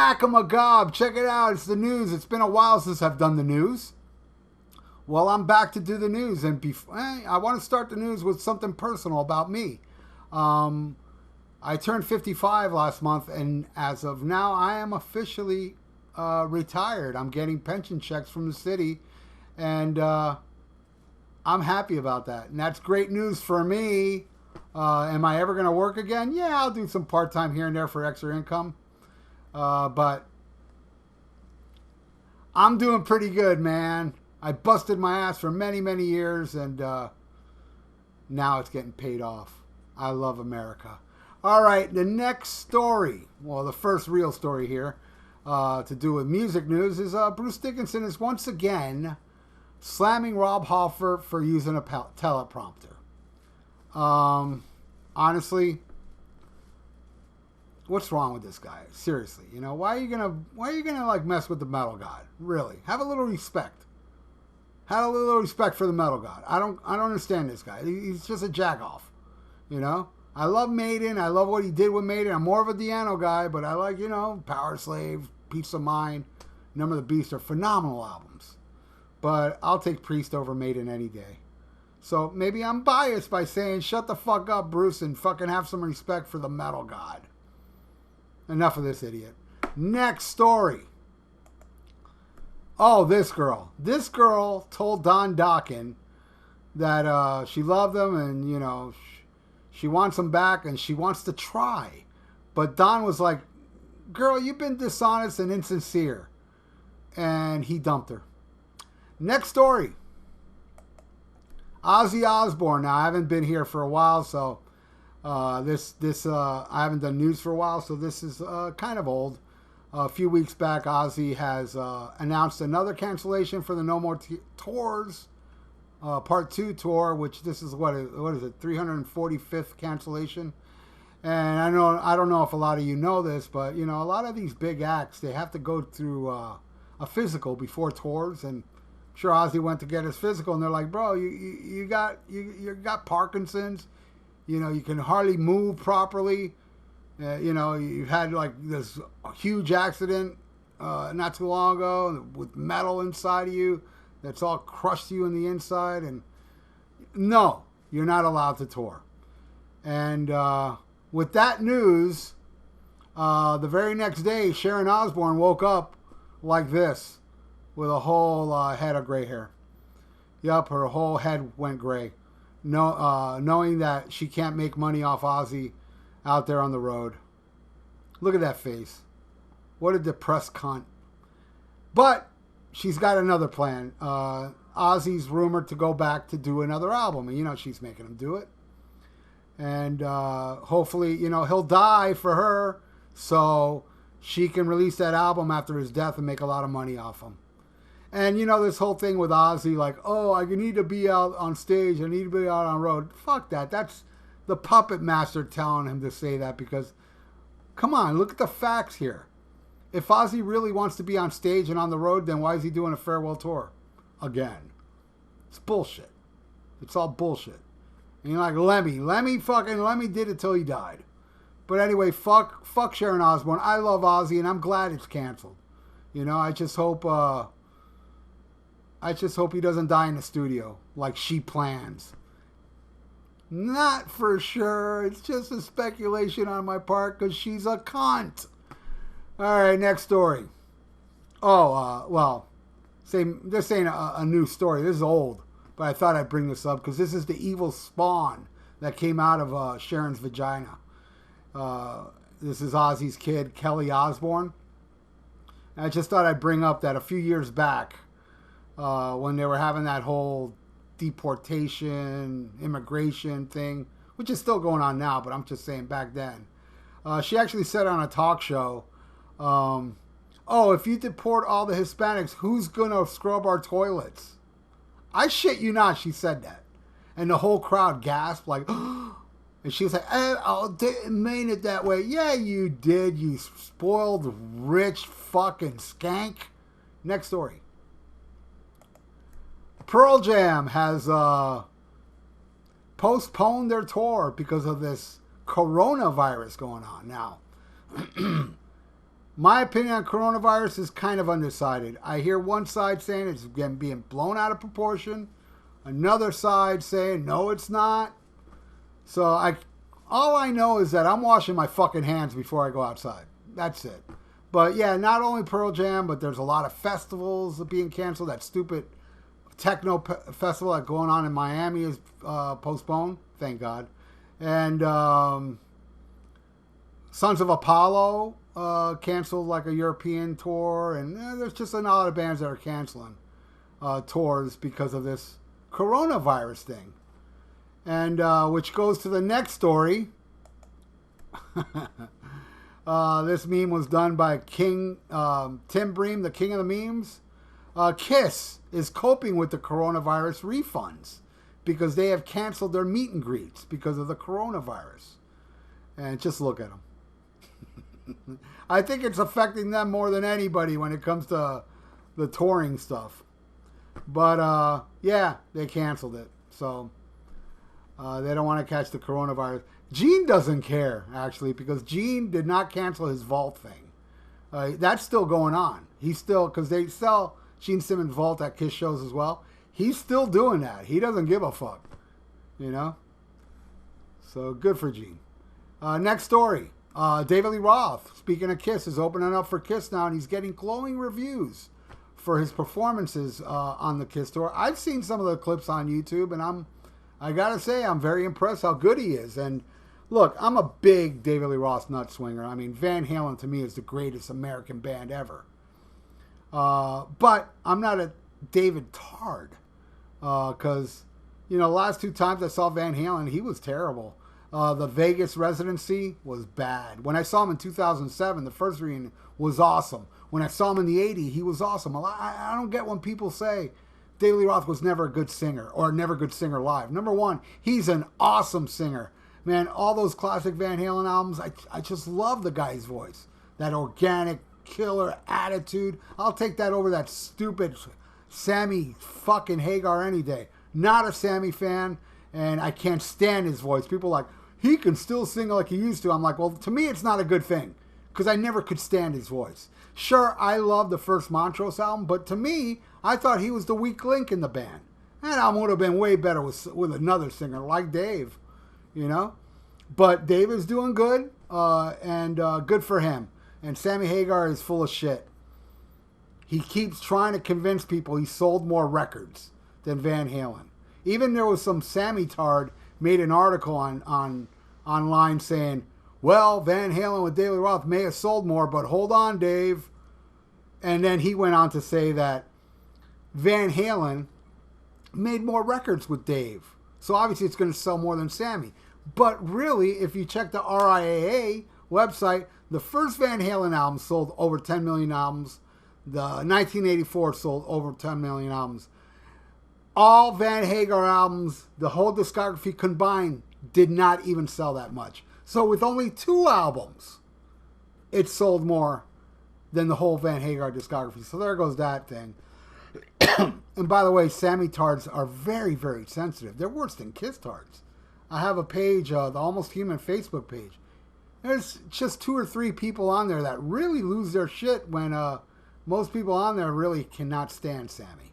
SHMACKEMAGOB. Check it out. It's the news. It's been a while since I've done the news. Well, I'm back to do the news. And I want to start the news with something personal about me. I turned 55 last month, and as of now, I am officially retired. I'm getting pension checks from the city, and I'm happy about that. And that's great news for me. Am I ever going to work again? Yeah, I'll do some part-time here and there for extra income. But I'm doing pretty good, man. I busted my ass for many, many years, and now it's getting paid off. I love America. All right, the next story, well, the first real story here to do with music news is Bruce Dickinson is once again slamming Rob Halford for using a teleprompter. Honestly, what's wrong with this guy? Seriously, you know, why are you gonna like mess with the metal god? Really, have a little respect. Have a little respect for the metal god. I don't understand this guy. He's just a jagoff, you know. I love Maiden. I love what he did with Maiden. I'm more of a Diano guy, but I like, you know, Power Slave, Peace of Mind, Number of the Beast are phenomenal albums. But I'll take Priest over Maiden any day. So maybe I'm biased by saying, shut the fuck up, Bruce, and fucking have some respect for the metal god. Enough of this idiot. Next story. Oh, this girl. This girl told Don Dokken that she loved him and, you know, she wants him back and she wants to try. But Don was like, girl, you've been dishonest and insincere. And he dumped her. Next story. Ozzy Osbourne. Now, I haven't been here for a while, so I haven't done news for a while, so this is kind of old. A few weeks back, Ozzy has announced another cancellation for the No More Tours Part 2 tour, which this is what is it, 345th cancellation. And I don't know if a lot of you know this, but you know, a lot of these big acts, they have to go through a physical before tours, and I'm sure Ozzy went to get his physical, and they're like, bro, you got Parkinson's, you know, you can hardly move properly, you know, you've had like this huge accident not too long ago with metal inside of you that's all crushed you in the inside, and no, you're not allowed to tour. And with that news, the very next day, Sharon Osbourne woke up like this with a whole head of gray hair. Yup, her whole head went gray. Knowing that she can't make money off Ozzy out there on the road. Look at that face. What a depressed cunt. But she's got another plan. Ozzy's rumored to go back to do another album. And, you know, she's making him do it. And hopefully, you know, he'll die for her so she can release that album after his death and make a lot of money off him. And, you know, this whole thing with Ozzy, like, oh, I need to be out on stage. I need to be out on road. Fuck that. That's the puppet master telling him to say that because, come on, look at the facts here. If Ozzy really wants to be on stage and on the road, then why is he doing a farewell tour again? It's bullshit. It's all bullshit. And you're like, Lemmy did it till he died. But anyway, fuck Sharon Osbourne. I love Ozzy, and I'm glad it's canceled. You know, I just hope he doesn't die in the studio like she plans. Not for sure. It's just a speculation on my part because she's a cunt. All right, next story. Oh, well, this ain't a new story. This is old, but I thought I'd bring this up because this is the evil spawn that came out of Sharon's vagina. This is Ozzy's kid, Kelly Osbourne. And I just thought I'd bring up that a few years back, when they were having that whole deportation, immigration thing, which is still going on now, but I'm just saying back then. She actually said on a talk show, oh, if you deport all the Hispanics, who's going to scrub our toilets? I shit you not, she said that. And the whole crowd gasped like, and she was like, I didn't mean it that way. Yeah, you did, you spoiled, rich fucking skank. Next story. Pearl Jam has postponed their tour because of this coronavirus going on now. My opinion on coronavirus is kind of undecided. I hear one side saying it's being blown out of proportion. Another side saying, no, it's not. So all I know is that I'm washing my fucking hands before I go outside. That's it. But yeah, not only Pearl Jam, but there's a lot of festivals being canceled. That stupid techno festival that's going on in Miami is postponed. Thank God. And Sons of Apollo canceled like a European tour. And there's just a lot of bands that are canceling tours because of this coronavirus thing. And which goes to the next story. This meme was done by Tim Bream, the king of the memes. Kiss is coping with the coronavirus refunds because they have canceled their meet and greets because of the coronavirus. And just look at them. I think it's affecting them more than anybody when it comes to the touring stuff. But yeah, they canceled it. So they don't want to catch the coronavirus. Gene doesn't care, actually, because Gene did not cancel his Vault thing. That's still going on. He's still, because they sell Gene Simmons Vault at Kiss shows as well. He's still doing that. He doesn't give a fuck, you know? So good for Gene. Next story. David Lee Roth, speaking of Kiss, is opening up for Kiss now, and he's getting glowing reviews for his performances on the Kiss tour. I've seen some of the clips on YouTube, and I gotta say, I'm very impressed how good he is. And look, I'm a big David Lee Roth nut swinger. I mean, Van Halen to me is the greatest American band ever. But I'm not a David Tard. Because, you know, the last two times I saw Van Halen, he was terrible. The Vegas residency was bad. When I saw him in 2007, the first reunion was awesome. When I saw him in the 80s, he was awesome. I don't get when people say David Lee Roth was never a good singer or never a good singer live. Number one, he's an awesome singer. Man, all those classic Van Halen albums, I just love the guy's voice. That organic, killer attitude. I'll take that over that stupid Sammy fucking Hagar any day. Not a Sammy fan, and I can't stand his voice. People are like, he can still sing like he used to. I'm like, well, to me, it's not a good thing, because I never could stand his voice. Sure, I love the first Montrose album, but to me, I thought he was the weak link in the band. That album would have been way better with another singer like Dave, you know? But Dave is doing good, and good for him. And Sammy Hagar is full of shit. He keeps trying to convince people he sold more records than Van Halen. Even there was some Sammy Tard made an article online saying, well, Van Halen with David Roth may have sold more, but hold on, Dave. And then he went on to say that Van Halen made more records with Dave. So obviously it's going to sell more than Sammy. But really, if you check the RIAA website, the first Van Halen album sold over 10 million albums. The 1984 sold over 10 million albums. All Van Hagar albums, the whole discography combined, did not even sell that much. So with only 2 albums, it sold more than the whole Van Hagar discography. So there goes that thing. And by the way, Sammy Tards are very, very sensitive. They're worse than Kiss Tards. I have a page, the Almost Human Facebook page. There's just 2 or 3 people on there that really lose their shit when most people on there really cannot stand Sammy.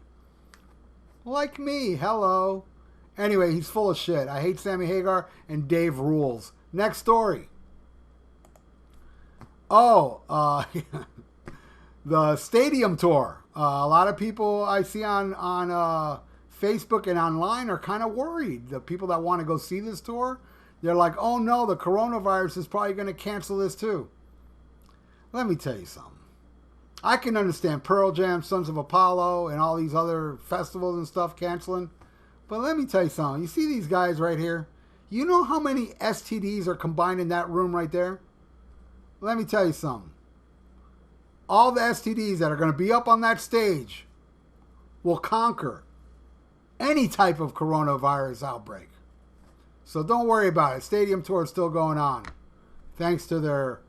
Like me, hello. Anyway, he's full of shit. I hate Sammy Hagar, and Dave rules. Next story. Oh, the stadium tour. A lot of people I see on Facebook and online are kind of worried. The people that want to go see this tour, they're like, oh no, the coronavirus is probably going to cancel this too. Let me tell you something. I can understand Pearl Jam, Sons of Apollo, and all these other festivals and stuff canceling. But let me tell you something. You see these guys right here? You know how many STDs are combined in that room right there? Let me tell you something. All the STDs that are going to be up on that stage will conquer any type of coronavirus outbreak. So don't worry about it. Stadium tour is still going on. Thanks to their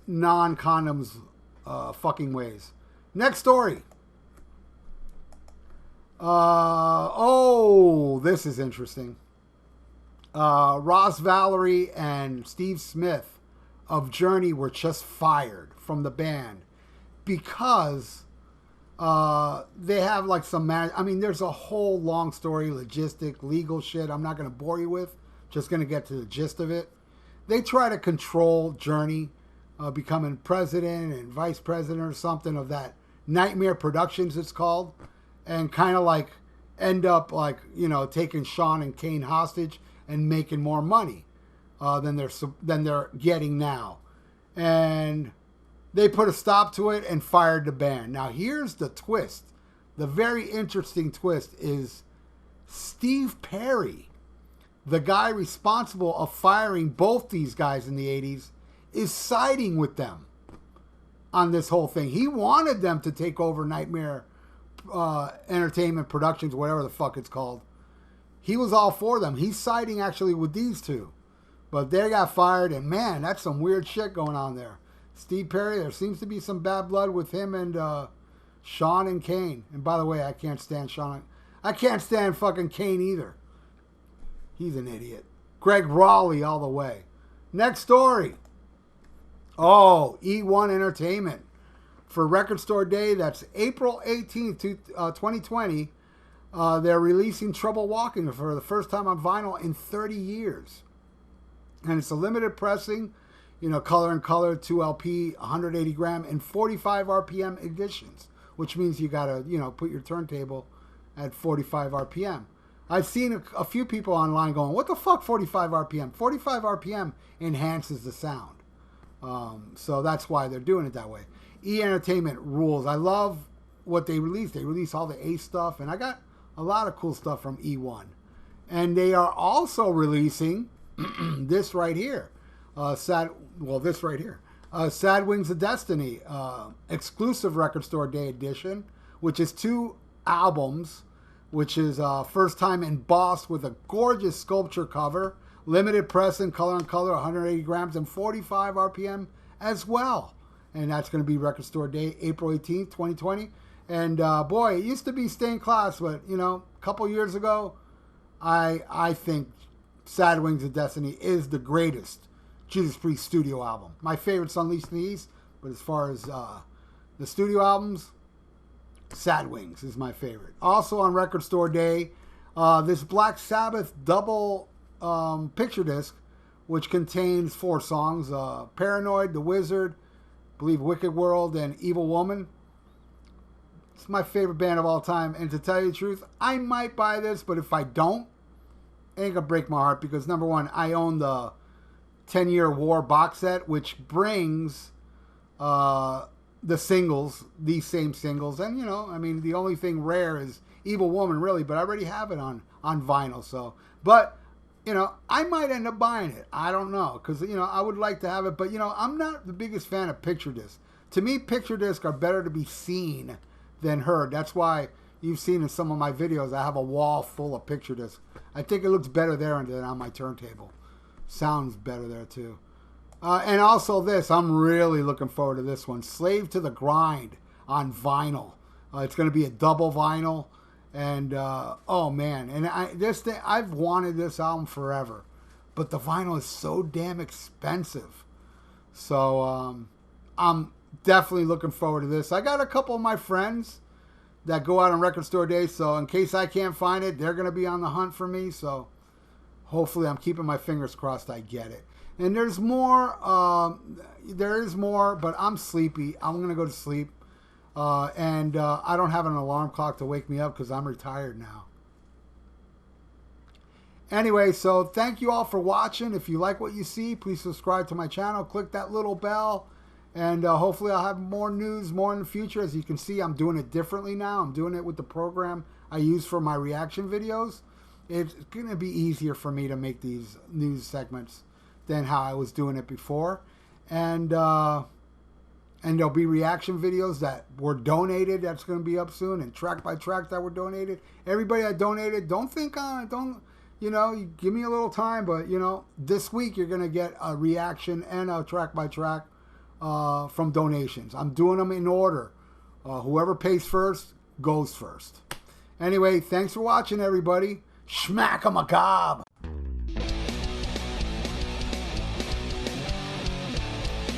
non-condoms fucking ways. Next story. This is interesting. Ross Valerie and Steve Smith of Journey were just fired from the band because they have like some I mean, there's a whole long story, logistic, legal shit I'm not going to bore you with. Just going to get to the gist of it. They try to control Journey becoming president and vice president or something of that Nightmare Productions it's called, and kind of like end up like, you know, taking Sean and Kane hostage and making more money than they're getting now. And they put a stop to it and fired the band. Now here's the twist. The very interesting twist is Steve Perry, the guy responsible of firing both these guys in the 80s, is siding with them on this whole thing. He wanted them to take over Nightmare Entertainment Productions, whatever the fuck it's called. He was all for them. He's siding actually with these two. But they got fired, and man, that's some weird shit going on there. Steve Perry, there seems to be some bad blood with him and Sean and Kane. And by the way, I can't stand Sean. I can't stand fucking Kane either. He's an idiot. Greg Raleigh all the way. Next story. Oh, E1 Entertainment. For Record Store Day, that's April 18th, 2020. They're releasing Trouble Walking for the first time on vinyl in 30 years. And it's a limited pressing, you know, color and color, 2 LP, 180 gram, and 45 RPM editions, which means you got to, you know, put your turntable at 45 RPM. I've seen a few people online going, what the fuck 45 RPM? 45 RPM enhances the sound. So that's why they're doing it that way. E Entertainment rules. I love what they release. They release all the Ace stuff, and I got a lot of cool stuff from E1. And they are also releasing this right here. Sad Wings of Destiny, exclusive Record Store Day edition, which is 2 albums, which is first time embossed with a gorgeous sculpture cover, limited press in color and color, 180 grams and 45 RPM as well. And that's going to be Record Store Day, April 18th, 2020. And boy, it used to be Stained Class, but you know, a couple years ago, I think Sad Wings of Destiny is the greatest Judas Priest studio album. My favorite's Unleashed in the East, but as far as the studio albums, Sad Wings is my favorite. Also on Record Store Day, this Black Sabbath double picture disc, which contains 4 songs, Paranoid, The Wizard, I believe Wicked World, and Evil Woman. It's my favorite band of all time, and to tell you the truth, I might buy this, but if I don't, it ain't gonna break my heart, because number one, I own the 10-Year War box set, which brings the singles, these same singles, and you know, I mean, the only thing rare is Evil Woman, really, but I already have it on vinyl, so, but, you know, I might end up buying it, I don't know, because, you know, I would like to have it, but, you know, I'm not the biggest fan of picture discs. To me, picture discs are better to be seen than heard. That's why you've seen in some of my videos, I have a wall full of picture discs. I think it looks better there than on my turntable. Sounds better there, too. And also this, I'm really looking forward to this one. Slave to the Grind on vinyl. It's going to be a double vinyl. And, oh man. And I've wanted this album forever. But the vinyl is so damn expensive. So, I'm definitely looking forward to this. I got a couple of my friends that go out on Record Store Day. So, in case I can't find it, they're going to be on the hunt for me. So, hopefully, I'm keeping my fingers crossed I get it. And there's more. There is more, but I'm sleepy. I'm going to go to sleep. And I don't have an alarm clock to wake me up because I'm retired now. Anyway, so thank you all for watching. If you like what you see, please subscribe to my channel. Click that little bell. And hopefully I'll have more news more in the future. As you can see, I'm doing it differently now. I'm doing it with the program I use for my reaction videos. It's going to be easier for me to make these news segments than how I was doing it before. And there'll be reaction videos that were donated. That's going to be up soon. And track by track that were donated. Everybody that donated, don't think on it. Don't, you know, you give me a little time. But, you know, this week you're going to get a reaction and a track by track from donations. I'm doing them in order. Whoever pays first goes first. Anyway, thanks for watching, everybody. SHMACKEMAGOB.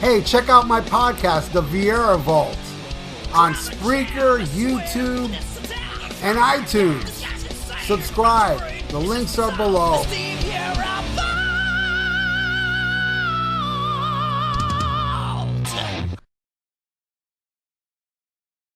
Hey, check out my podcast, The VIERA Vault, on Spreaker, YouTube, and iTunes. Subscribe. The links are below.